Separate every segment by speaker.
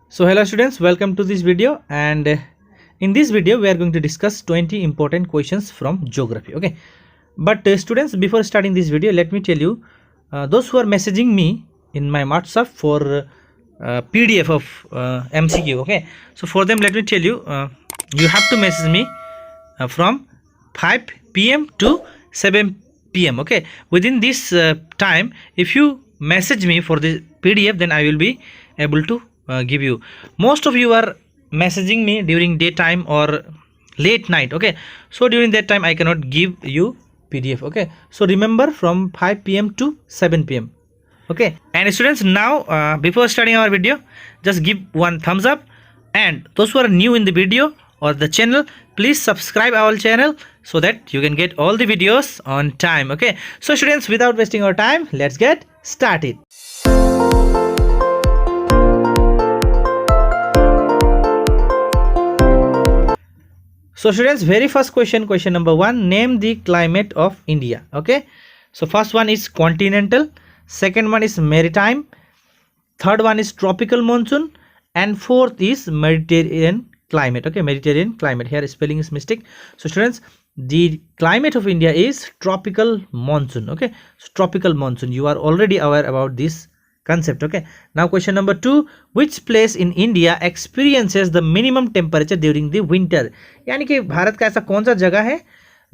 Speaker 1: So hello students, welcome to this video, and in this video we are going to discuss 20 important questions from geography. Okay, but students, before starting this video, let me tell you, those who are messaging me in my WhatsApp for PDF of MCQ. Okay, so for them let me tell you, you have to message me from 5 PM to 7 PM. Okay, within this time, if you message me for the PDF, then I will be able to give you. Most of you are messaging me during daytime or late night. Okay, so during that time I cannot give you PDF. Okay, so remember, from 5 PM to 7 PM. Okay, and students, now before starting our video, just give one thumbs up, and those who are new in the video or the channel, please subscribe our channel so that you can get all the videos on time. Okay, so students, without wasting our time, let's get started. So students, very first question number 1, name the climate of India. Okay, so first one is continental, second one is maritime, third one is tropical monsoon, and fourth is Mediterranean climate. Okay, Mediterranean climate, here spelling is mistake. So students, the climate of India is tropical monsoon. Okay, so tropical monsoon, you are already aware about this concept. Okay, now question number 2, which place in India experiences the minimum temperature during the winter? यानी कि भारत का ऐसा कौन सा जगह है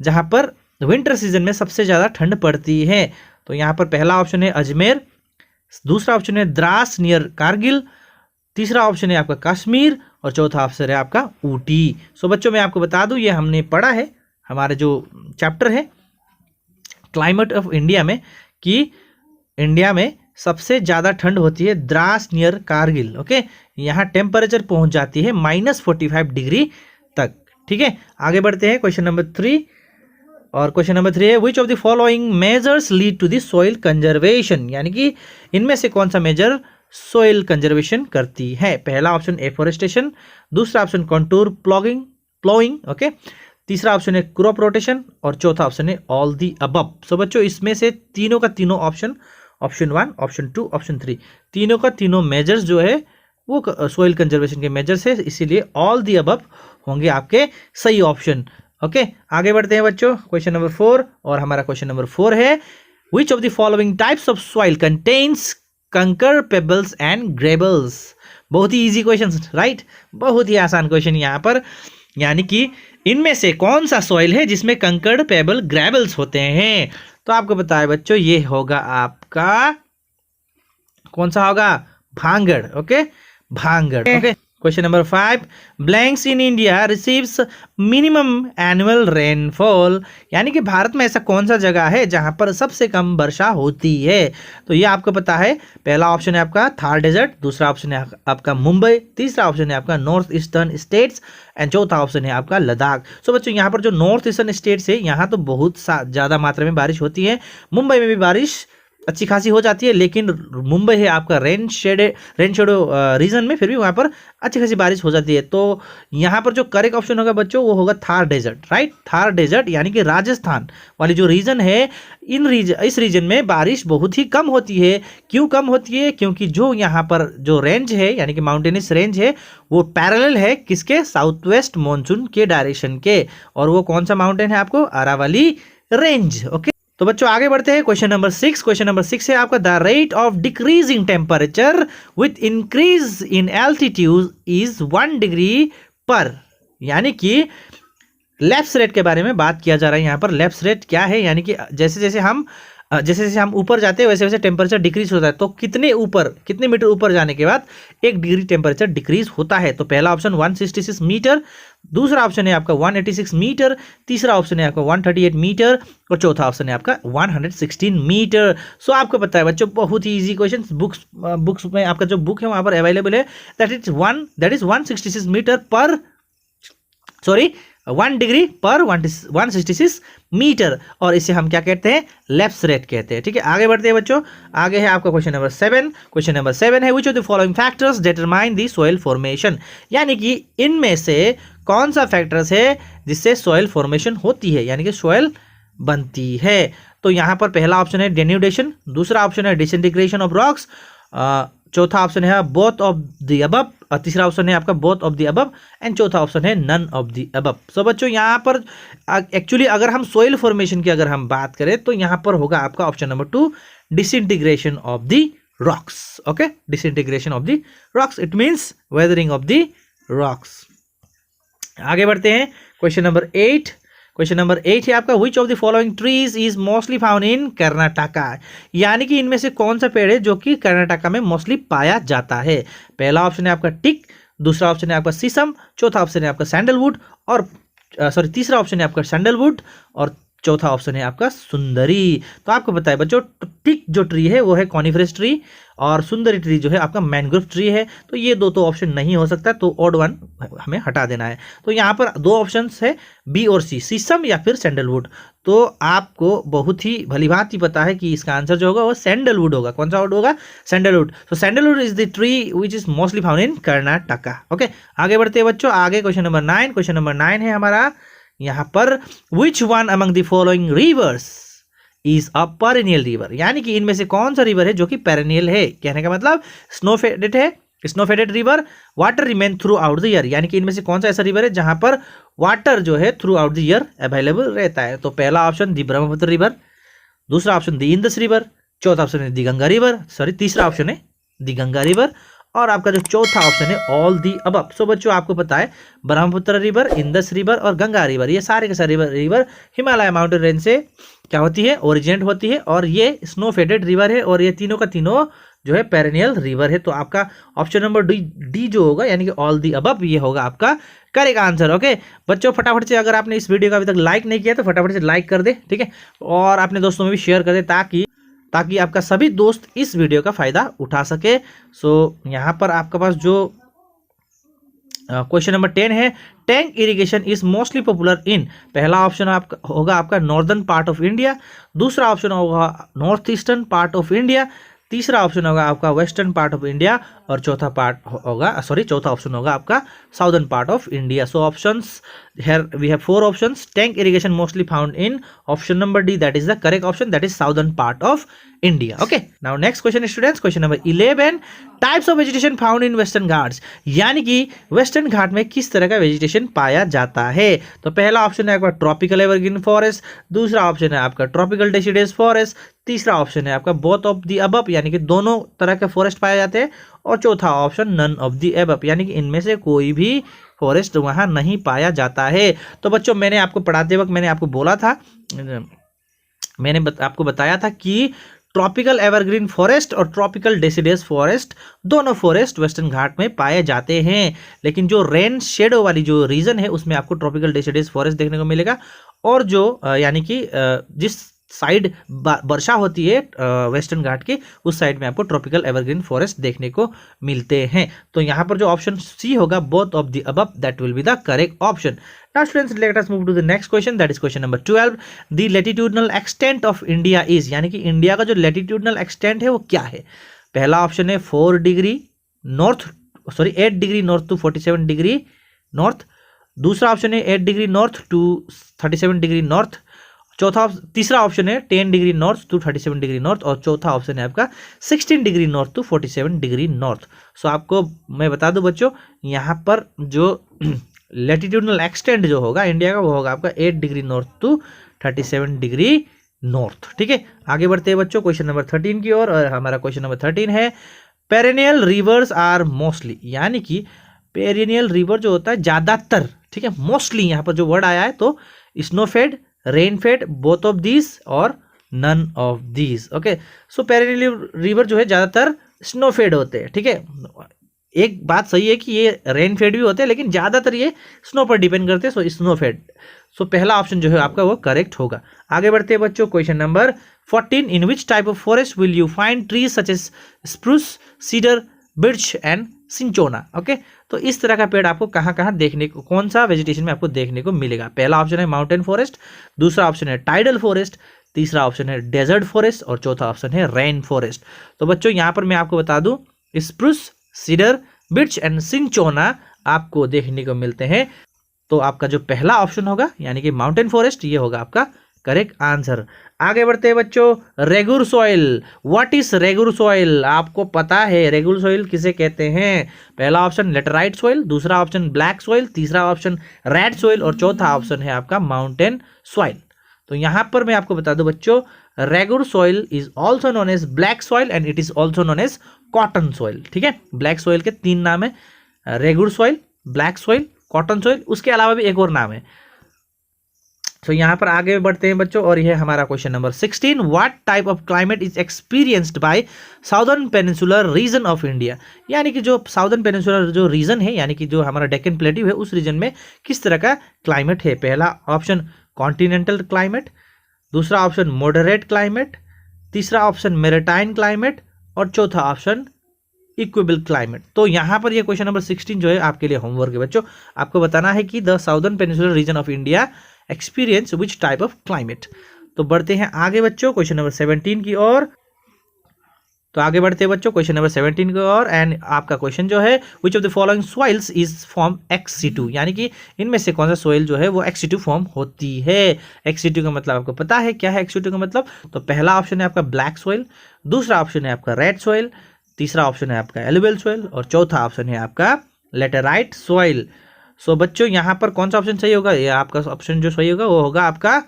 Speaker 1: जहां पर विंटर सीजन में सबसे ज़्यादा ठंड पड़ती है? तो यहाँ पर पहला ऑप्शन है अजमेर, दूसरा ऑप्शन है द्रास नियर कारगिल, तीसरा ऑप्शन है आपका कश्मीर, और चौथा ऑप्शन है आपका ऊटी। सो बच्चों, मैं आपको बता दूं, ये हमने पढ़ा है हमारे जो चैप्टर है क्लाइमेट ऑफ इंडिया में, कि इंडिया में सबसे ज़्यादा ठंड होती है द्रास नियर कारगिल। ओके, यहाँ टेम्परेचर पहुँच जाती है -45 डिग्री तक। ठीक है, आगे बढ़ते हैं क्वेश्चन नंबर 3, और क्वेश्चन नंबर 3 है which of the following measures lead to the soil conservation? यानी कि इनमें से कौन सा मेजर सॉइल कंजर्वेशन करती है? पहला ऑप्शन एफोरेस्टेशन, दूसरा ऑप्शन कॉन्टूर प्लोइंग, ओके, तीसरा ऑप्शन है क्रॉप रोटेशन, और चौथा ऑप्शन है ऑल दी अबव। सो बच्चों, इसमें से तीनों का तीनों ऑप्शन 1, ऑप्शन 2, ऑप्शन 3, तीनों का तीनों मेजर्स जो है वो सॉइल कंजर्वेशन के मेजर्स है, इसीलिए ऑल दी अबव होंगे आपके सही ऑप्शन। ओके, आगे बढ़ते हैं बच्चों, क्वेश्चन नंबर 4, और हमारा क्वेश्चन नंबर 4 है which of the following types of soil contains कंकर, पेबल्स एंड ग्रेबल्स? बहुत ही इजी क्वेश्चन, राइट, बहुत ही आसान क्वेश्चन यहाँ पर। यानी कि इनमें से कौन सा सॉइल है जिसमें कंकड़, पेबल, ग्रेबल्स होते हैं? तो आपको बताया बच्चों, ये होगा आपका, कौन सा होगा? Bhangar. Okay, bhangar. Okay, question number 5, blanks in India receives minimum annual rainfall? यानी कि भारत में ऐसा कौन सा जगह है जहां पर सबसे कम वर्षा होती है? तो ये आपको पता है, पहला ऑप्शन है आपका थार डेजर्ट, दूसरा ऑप्शन है आपका मुंबई, तीसरा ऑप्शन है आपका नॉर्थ ईस्टर्न स्टेट्स, एंड चौथा ऑप्शन है आपका लद्दाख। सो बच्चों, यहाँ पर जो नॉर्थ ईस्टर्न स्टेट्स है, यहाँ तो बहुत ज़्यादा मात्रा में बारिश होती है। मुंबई में भी बारिश अच्छी खासी हो जाती है, लेकिन मुंबई है आपका रेन शेडो रीजन में, फिर भी वहाँ पर अच्छी खासी बारिश हो जाती है। तो यहाँ पर जो करेक्ट ऑप्शन होगा बच्चों, वो होगा Thar desert, right, Thar desert, यानी कि राजस्थान वाली जो रीजन है, इस रीजन में बारिश बहुत ही कम होती है। क्यों कम होती है? क्योंकि जो यहाँ पर जो रेंज है, यानी कि माउंटेनियस रेंज है, वो पैरेलल है किसके? साउथ वेस्ट मॉनसून के डायरेक्शन के, और वो कौन सा माउंटेन है आपको? अरावली रेंज। ओके, तो बच्चों आगे बढ़ते हैं, क्वेश्चन नंबर 6। क्वेश्चन नंबर 6 है आपका, the rate of decreasing temperature with increase in altitude is 1 degree पर। यानी कि लैप्स रेट के बारे में बात किया जा रहा है यहाँ पर। लैप्स रेट क्या है? यानी कि जैसे जैसे हम ऊपर जाते हैं, वैसे वैसे टेम्परेचर डिक्रीज होता है। तो कितने मीटर ऊपर जाने के बाद 1 डिग्री टेम्परेचर डिक्रीज होता है? तो पहला ऑप्शन 166 मीटर, दूसरा ऑप्शन है आपका 186 मीटर, तीसरा ऑप्शन है आपका 138 मीटर, और चौथा ऑप्शन है आपका 116 मीटर। सो आपको पता है बच्चों, बहुत ही इजी क्वेश्चन, बुक्स में आपका जो बुक है वहाँ पर अवेलेबल है, दैट इज 166 मीटर पर, 1 डिग्री पर 166 मीटर, और इसे हम क्या कहते हैं? लैप्स रेट कहते हैं। ठीक है, आगे बढ़ते हैं बच्चों, आगे है आपका क्वेश्चन नंबर 7। क्वेश्चन नंबर 7 है which of the following factors determine the soil formation? यानी कि इनमें से कौन सा फैक्टर्स है जिससे सॉइल फॉर्मेशन होती है, यानी कि सॉइल बनती है? तो यहाँ पर पहला ऑप्शन है डेन्यूडेशन, दूसरा ऑप्शन है डिसइंटीग्रेशन ऑफ रॉक्स, चौथा ऑप्शन है बोथ ऑफ द अबव, और तीसरा ऑप्शन है आपका both of the above and चौथा ऑप्शन है नन ऑफ द अबव। सो बच्चों यहाँ पर एक्चुअली अगर हम सोइल फॉर्मेशन की अगर हम बात करें तो यहाँ पर होगा आपका option number 2 disintegration of the rocks. Okay, disintegration of the rocks, it means weathering of the rocks. आगे बढ़ते हैं क्वेश्चन नंबर 8। क्वेश्चन नंबर 8 है आपका विच of the following trees is mostly found in Karnataka, यानी कि इनमें से कौन सा पेड़ है जो कि कर्नाटका में मोस्टली पाया जाता है। पहला ऑप्शन है आपका टिक, दूसरा ऑप्शन है आपका सीसम, चौथा ऑप्शन है आपका सैंडलवुड और तीसरा ऑप्शन है आपका सैंडलवुड और चौथा ऑप्शन है आपका सुंदरी। तो आपको पता है बच्चों टिक जो ट्री है वो है कॉनिफरस ट्री और सुंदरी ट्री जो है आपका मैनग्रोव ट्री है। तो ये दो तो ऑप्शन नहीं हो सकता, तो ऑड वन हमें हटा देना है। तो यहाँ पर दो ऑप्शंस है बी और सी, सीसम या फिर सैंडलवुड। तो आपको बहुत ही भलीभांति पता है कि इसका आंसर जो होगा वो सैंडलवुड होगा। कौन सा वुड होगा? सैंडलवुड। तो sandalwood is the tree which is mostly found in Karnataka. Okay, आगे बढ़ते हैं बच्चों। आगे क्वेश्चन नंबर 9। क्वेश्चन नंबर 9 है हमारा यहाँ पर which one among the following rivers is a perennial river, यानी कि इनमें से कौन सा रिवर है जो कि पेरेनियल है। कहने का मतलब स्नो फेडेड है, snow faded river, water remain through out the year, यानी कि इनमें से कौन सा ऐसा रिवर है जहां पर वाटर जो है through out the year available रहता है। तो पहला ऑप्शन द ब्रह्मपुत्र रिवर, दूसरा ऑप्शन द इंदस रिवर, चौथा ऑप्शन है द गंगा रिवर, तीसरा ऑप्शन है द गंगा रिवर और आपका जो चौथा ऑप्शन है ऑल दी अबव। सो बच्चों आपको पता है ब्रह्मपुत्र रिवर, इंदस रिवर और गंगा रिवर, ये सारे के सारे रिवर हिमालय माउंटेन रेंज से क्या होती है, ओरिजिनेट होती है और ये स्नो फेडेड रिवर है और ये तीनों का तीनों जो है पेरेनियल रिवर है। तो आपका ऑप्शन नंबर डी जो होगा यानी कि ऑल दी अबव, ये होगा आपका करेक्ट आंसर। ओके बच्चों, फटाफट से अगर आपने इस वीडियो को अभी तक लाइक नहीं किया तो फटाफट से लाइक कर दे, ठीक है, और अपने दोस्तों में भी शेयर कर दे ताकि आपका सभी दोस्त इस वीडियो का फायदा उठा सके। सो यहाँ पर आपके पास जो क्वेश्चन नंबर 10 है, tank irrigation is mostly popular in, पहला ऑप्शन आपका होगा आपका नॉर्दर्न पार्ट ऑफ इंडिया, दूसरा ऑप्शन होगा north eastern part of India, तीसरा ऑप्शन होगा आपका वेस्टर्न पार्ट ऑफ इंडिया और चौथा ऑप्शन होगा आपका southern part of India. So options here we have 4 options. Tank irrigation mostly found in option number D, that is the correct option, that is southern part of India. Okay, now next question students, question number 11, types of vegetation found in western ghats, यानी कि western घाट में किस तरह का vegetation पाया जाता है। तो पहला ऑप्शन है आपका ट्रॉपिकल एवरग्रीन फॉरेस्ट, दूसरा ऑप्शन है आपका ट्रॉपिकल डेसिडस फॉरेस्ट, तीसरा ऑप्शन है आपका बोथ ऑफ द अबव यानी कि दोनों तरह के फॉरेस्ट पाए जाते हैं और चौथा option none of the above यानी कि इनमें से कोई भी फॉरेस्ट वहां नहीं पाया जाता है। तो बच्चों मैंने आपको पढ़ाते वक्त मैंने आपको बोला था, आपको बताया था कि ट्रॉपिकल एवरग्रीन फॉरेस्ट और ट्रॉपिकल डेसिडस फॉरेस्ट दोनों फॉरेस्ट वेस्टर्न घाट में पाए जाते हैं, लेकिन जो रेन शेडो वाली जो रीजन है उसमें आपको ट्रॉपिकल डेसिडस फॉरेस्ट देखने को मिलेगा और जो यानी कि जिस साइड वर्षा होती है वेस्टर्न घाट की उस साइड में आपको ट्रॉपिकल एवरग्रीन फॉरेस्ट देखने को मिलते हैं। तो यहाँ पर जो ऑप्शन सी होगा both of the above, that will be the correct option. Now students let us move to the next question, that is question number 12, the latitudinal extent of India is, यानी कि India का जो latitudinal extent है वो क्या है। पहला option है 8 degree north to 47 degree north, दूसरा ऑप्शन है 8 degree north to 37 degree north, तीसरा ऑप्शन है 10 degree north to 37 degree north और चौथा ऑप्शन है आपका 16 degree north to 47 degree north. So आपको मैं बता दूं बच्चों यहाँ पर जो लैटिट्यूडनल एक्सटेंट जो होगा इंडिया का वो होगा आपका 8 degree north to 37 degree north. ठीक है, आगे बढ़ते हैं बच्चों क्वेश्चन नंबर 13 की ओर और हमारा क्वेश्चन नंबर 13 है पेरेनियल रिवर्स आर मोस्टली, यानी कि पेरेनियल रिवर जो होता है ज्यादातर, ठीक है, मोस्टली यहाँ पर जो वर्ड आया है तो snowfed, rainfed, both of these और none of these. Okay, so perennial river जो है ज्यादातर स्नोफेड होते हैं। ठीक है, एक बात सही है कि ये रेनफेड भी होते हैं लेकिन ज्यादातर ये स्नो पर डिपेंड करते हैं, सो स्नोफेड। सो पहला ऑप्शन जो है आपका वो करेक्ट होगा। आगे बढ़ते हैं बच्चों question number 14, in which type of forest will you find trees such as spruce, cedar, birch and cinchona. Okay, तो इस तरह का पेड़ आपको कहाँ कहाँ देखने को, कौन सा वेजिटेशन में आपको देखने को मिलेगा। पहला ऑप्शन है माउंटेन फॉरेस्ट, दूसरा ऑप्शन है टाइडल फॉरेस्ट, तीसरा ऑप्शन है डेजर्ट फॉरेस्ट और चौथा ऑप्शन है रेन फॉरेस्ट। तो बच्चों यहाँ पर मैं आपको बता दूं स्प्रूस, सीडर, बिर्च एंड सिंचोना आपको देखने को मिलते हैं। तो आपका जो पहला ऑप्शन होगा यानी कि माउंटेन फॉरेस्ट ये होगा आपका करेक्ट आंसर। आगे बढ़ते हैं बच्चों, regular soil. What is regular soil? आपको पता है रेगुलर सॉइल किसे कहते हैं? पहला ऑप्शन लेटराइट सॉइल, दूसरा ऑप्शन ब्लैक सॉइल, तीसरा ऑप्शन रेड सॉइल और चौथा ऑप्शन है आपका माउंटेन सॉइल। तो यहां पर मैं आपको बता दूं बच्चों, regular soil is also known as black soil and it is also known as cotton soil. ठीक है, ब्लैक सॉइल के 3 नाम है, regular soil, black soil, cotton soil, उसके अलावा भी एक और नाम है। तो यहाँ पर आगे बढ़ते हैं बच्चों, और यह हमारा question number 16। What type of climate is experienced bye southern peninsular reason of India? यानी कि जो साउदर्न पेनिनसुलर जो रीजन है, यानी कि जो हमारा डेक्कन प्लेट्यू है, उस रीजन में किस तरह का क्लाइमेट है? पहला ऑप्शन कॉन्टिनेंटल क्लाइमेट, दूसरा ऑप्शन मॉडरेट क्लाइमेट, तीसरा ऑप्शन मेरिटाइन क्लाइमेट और चौथा ऑप्शन इक्वेबल क्लाइमेट। तो यहाँ पर ये क्वेश्चन नंबर 16 जो है आपके लिए होमवर्क है बच्चों। आपको बताना है कि the southern peninsular reason of India experience which type of climate. तो बढ़ते हैं आगे बच्चों क्वेश्चन नंबर 17 की ओर। तो आगे बढ़ते हैं बच्चों क्वेश्चन नंबर 17 की ओर, एंड आपका क्वेश्चन जो है which of the following soils is form XC2, यानी कि इनमें से कौन सा सॉइल जो है वो XC2 फॉर्म होती है? XC2 का मतलब आपको पता है क्या है XC2 का मतलब? तो पहला ऑप्शन है आपका ब्लैक सॉइल, दूसरा ऑप्शन है आपका रेड सॉइल, तीसरा ऑप्शन है आपका एलुवियल सॉइल और चौथा ऑप्शन है आपका लेटेराइट सॉइल। सो बच्चों यहाँ पर कौन सा ऑप्शन सही होगा? ये आपका ऑप्शन जो सही होगा वो होगा आपका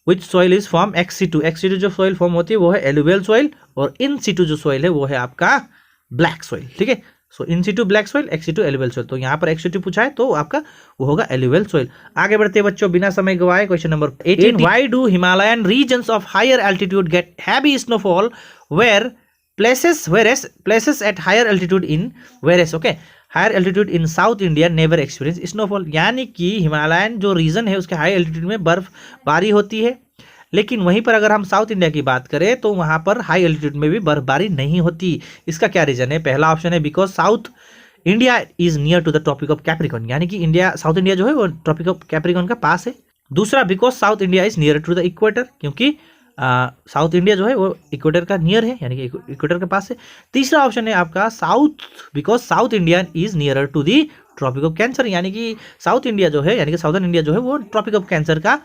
Speaker 1: विच soil is form XC2। XC2 जो सॉइल फॉर्म होती है वो है एलुवियल सॉइल, और इन सीटू जो सॉइल है वो है आपका ब्लैक सॉइल। ठीक है, so in situ black soil, XC2 alluvial soil. तो यहाँ पर XC2 पूछा है तो आपका वो होगा एलुवियल सॉइल। आगे बढ़ते हैं बच्चों बिना समय गवाए, question number 18। Why do Himalayan regions of higher altitude get heavy snowfall where places at higher altitude in whereas higher altitude in South India never experience snowfall? यानी कि हिमालयन जो रीजन है उसके हाई एल्टीट्यूड में बर्फबारी होती है, लेकिन वहीं पर अगर हम साउथ इंडिया की बात करें तो वहां पर हाई एल्टीट्यूड में भी बर्फबारी नहीं होती। इसका क्या रीजन है? पहला ऑप्शन है because South India is near to the Tropic of Capricorn, यानी कि इंडिया साउथ इंडिया जो है वो ट्रॉपिक ऑफ कैप्रिकॉर्न का पास है। दूसरा because South India is near to the equator, क्योंकि साउथ इंडिया जो है वो इक्वेटर का नियर है, यानी कि इक्वेटर के पास है। तीसरा ऑप्शन है आपका South because South India is nearer to the Tropic of Cancer, यानी कि साउथ इंडिया जो है यानी कि साउदर्न इंडिया जो है वो ट्रॉपिक ऑफ कैंसर का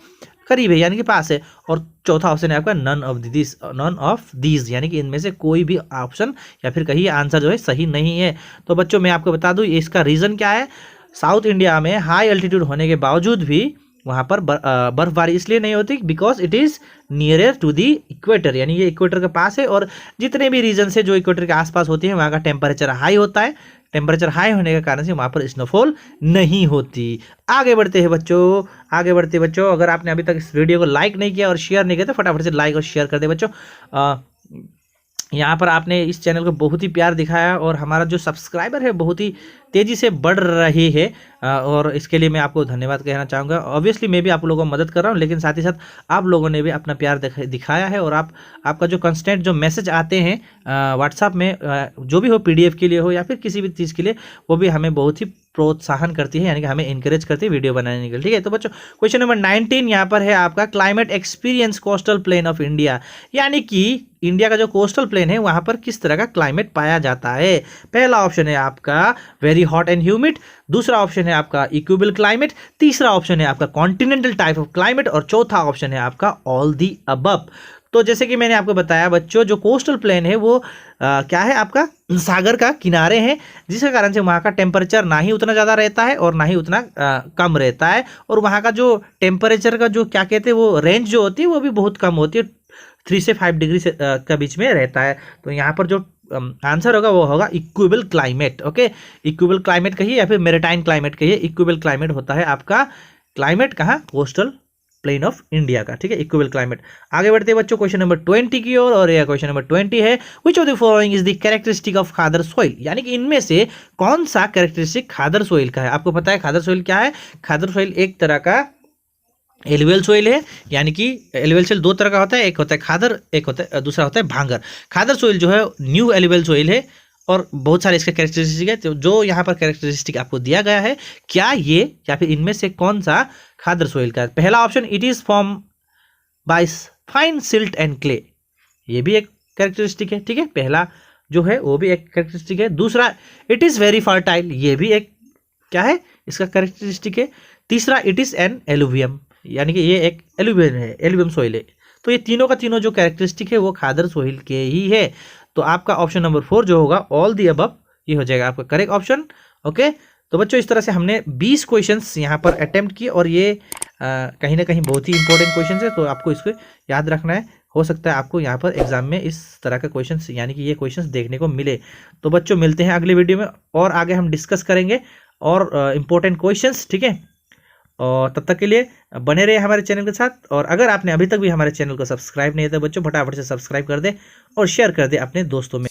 Speaker 1: करीब है, यानी कि पास है। और चौथा ऑप्शन है आपका नन ऑफ दीज, यानी कि इनमें से कोई भी ऑप्शन या फिर कहीं आंसर जो है सही नहीं है। तो बच्चों मैं आपको बता दूं इसका रीजन क्या है। साउथ इंडिया में हाई एल्टीट्यूड होने के बावजूद भी वहाँ पर बर्फबारी इसलिए नहीं होती because it is nearer to the equator, यानी ये इक्वेटर के पास है, और जितने भी रीजन से जो इक्वेटर के आसपास होती हैं वहाँ का टेम्परेचर हाई होता है। टेम्परेचर हाई होने के कारण से वहाँ पर स्नोफॉल नहीं होती। आगे बढ़ते हैं बच्चों, अगर आपने अभी तक इस वीडियो को लाइक नहीं किया और शेयर नहीं किया तो फटाफट से लाइक और शेयर कर दे बच्चों। यहाँ पर आपने इस चैनल को बहुत ही प्यार दिखाया और हमारा जो सब्सक्राइबर है बहुत ही तेज़ी से बढ़ रही है, और इसके लिए मैं आपको धन्यवाद कहना चाहूँगा। ऑब्वियसली मैं भी आप लोगों को मदद कर रहा हूँ, लेकिन साथ ही साथ आप लोगों ने भी अपना प्यार दिखाया है, और आपका जो कंस्टेंट जो मैसेज आते हैं व्हाट्सएप में, जो भी हो PDF के लिए हो या फिर किसी भी चीज़ के लिए, वो भी हमें बहुत ही प्रोत्साहन करती है, यानी कि हमें इंकरेज करती है वीडियो बनाने के लिए। ठीक है, तो बच्चों क्वेश्चन नंबर 19 यहाँ पर है आपका climate experience coastal plain of India, यानी कि इंडिया का जो कोस्टल प्लेन है वहाँ पर किस तरह का क्लाइमेट पाया जाता है। पहला ऑप्शन है आपका वेरी हॉट एंड ह्यूमिड, दूसरा ऑप्शन है आपका इक्वेबल क्लाइमेट, तीसरा ऑप्शन है आपका कॉन्टिनेंटल टाइप ऑफ क्लाइमेट और चौथा ऑप्शन है आपका ऑल दी अबव। तो जैसे कि मैंने आपको बताया बच्चों, जो कोस्टल प्लेन है वो क्या है आपका सागर का किनारे हैं, जिसके कारण से वहाँ का टेम्परेचर ना ही उतना ज़्यादा रहता है और ना ही उतना कम रहता है, और वहाँ का जो टेम्परेचर का जो क्या कहते हैं वो रेंज जो होती है वो भी बहुत कम होती है, 3 से 5 डिग्री से का बीच में रहता है। तो यहाँ पर जो आंसर होगा वो होगा equal climate. Okay, equal climate कहिए या फिर मेरिटाइन क्लाइमेट कहिए, इक्वेबल क्लाइमेट होता है आपका क्लाइमेट कहाँ, कोस्टल प्लेन ऑफ इंडिया का। ठीक है, इक्वेबल क्लाइमेट। आगे बढ़ते हैं बच्चों क्वेश्चन नंबर 20 की ओर, और यह क्वेश्चन नंबर 20 है which of the following is the characteristic of khadar soil, यानी कि इनमें से कौन सा कैरेक्टरिस्टिक खादर सॉइल का है। आपको पता है खादर सॉइल क्या है? खादर सॉइल एक तरह का एलुवियल सॉइल है, यानी कि एलुवियल सॉइल 2 तरह का होता है, एक होता है खादर, एक होता है दूसरा होता है भांगर। खादर सॉइल जो है न्यू एलुवियल सॉइल है और बहुत सारे इसके कैरेक्टरिस्टिक है। तो जो यहाँ पर कैरेक्टरिस्टिक आपको दिया गया है, क्या ये या फिर इनमें से कौन सा खादर सॉइल का है? पहला option it is form by fine silt and clay, ये भी एक कैरेक्टरिस्टिक है। ठीक है, पहला जो है वो भी एक कैरेक्टरिस्टिक है। दूसरा इट इज वेरी फर्टाइल, ये भी एक क्या है इसका कैरेक्टरिस्टिक है। तीसरा इट इज एन एलुवियम, यानी कि ये एक एलुवियल है, एलुवियम सॉइल है। तो ये तीनों का तीनों जो कैरेक्टरिस्टिक है वो खादर सोइल के ही है। तो आपका ऑप्शन नंबर 4 जो होगा ऑल दी अबव, ये हो जाएगा आपका करेक्ट ऑप्शन। ओके, तो बच्चों इस तरह से हमने 20 क्वेश्चंस यहाँ पर अटेम्प्ट किए और ये कहीं ना कहीं बहुत ही इंपॉर्टेंट क्वेश्चंस है, तो आपको इसको याद रखना है। हो सकता है आपको यहाँ पर एग्जाम में इस तरह का क्वेश्चंस यानी कि ये क्वेश्चंस देखने को मिले। तो बच्चों मिलते हैं अगले वीडियो में और आगे हम डिस्कस करेंगे और इंपॉर्टेंट क्वेश्चंस, ठीक है। और तब तक के लिए बने रहे हमारे चैनल के साथ। और अगर आपने अभी तक भी हमारे चैनल को सब्सक्राइब नहीं किया तो बच्चों फटाफट से सब्सक्राइब कर दे और शेयर कर दे अपने दोस्तों में।